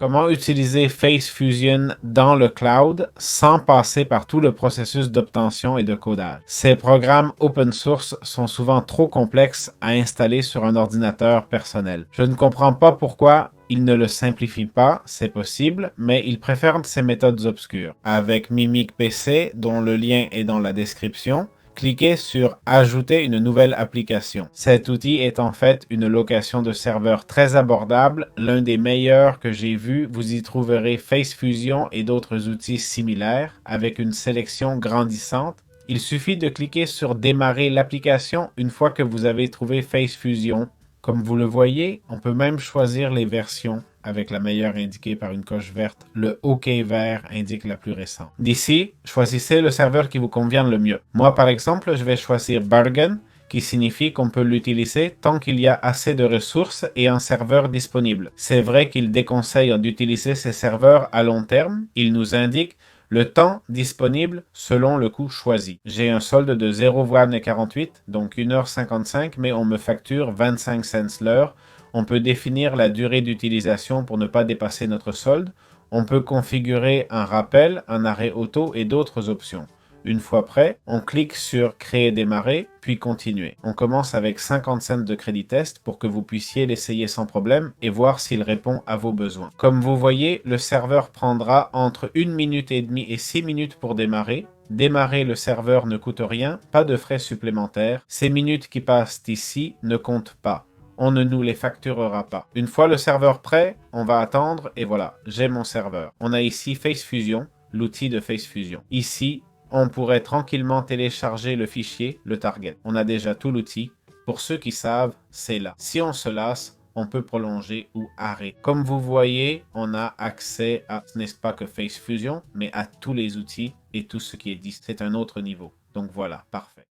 Comment utiliser Face Fusion dans le cloud sans passer par tout le processus d'obtention et de codage. Ces programmes open source sont souvent trop complexes à installer sur un ordinateur personnel. Je ne comprends pas pourquoi ils ne le simplifient pas, c'est possible, mais ils préfèrent ces méthodes obscures. Avec Mimic PC, dont le lien est dans la description, cliquez sur « Ajouter une nouvelle application ». Cet outil est en fait une location de serveur très abordable, l'un des meilleurs que j'ai vu. Vous y trouverez Face Fusion et d'autres outils similaires avec une sélection grandissante. Il suffit de cliquer sur « Démarrer l'application » une fois que vous avez trouvé Face Fusion. Comme vous le voyez, on peut même choisir les versions avec la meilleure indiquée par une coche verte. Le OK vert indique la plus récente. D'ici, choisissez le serveur qui vous convient le mieux. Moi, par exemple, je vais choisir Bargain, qui signifie qu'on peut l'utiliser tant qu'il y a assez de ressources et un serveur disponible. C'est vrai qu'il déconseille d'utiliser ces serveurs à long terme. Il nous indique le temps disponible selon le coût choisi. J'ai un solde de 0,48, donc 1h55, mais on me facture 25 cents l'heure. On peut définir la durée d'utilisation pour ne pas dépasser notre solde. On peut configurer un rappel, un arrêt auto et d'autres options. Une fois prêt, on clique sur « Créer démarrer » puis « Continuer ». On commence avec 50 cents de crédit test pour que vous puissiez l'essayer sans problème et voir s'il répond à vos besoins. Comme vous voyez, le serveur prendra entre 1 minute et demie et 6 minutes pour démarrer. Démarrer le serveur ne coûte rien, pas de frais supplémentaires. Ces minutes qui passent ici ne comptent pas. On ne nous les facturera pas. Une fois le serveur prêt, on va attendre et voilà, j'ai mon serveur. On a ici Face Fusion, l'outil de Face Fusion. Ici, on pourrait tranquillement télécharger le fichier, le target. On a déjà tout l'outil. Pour ceux qui savent, c'est là. Si on se lasse, on peut prolonger ou arrêter. Comme vous voyez, on a accès à, ce n'est pas que Face Fusion, mais à tous les outils et tout ce qui est dit. C'est un autre niveau. Donc voilà, parfait.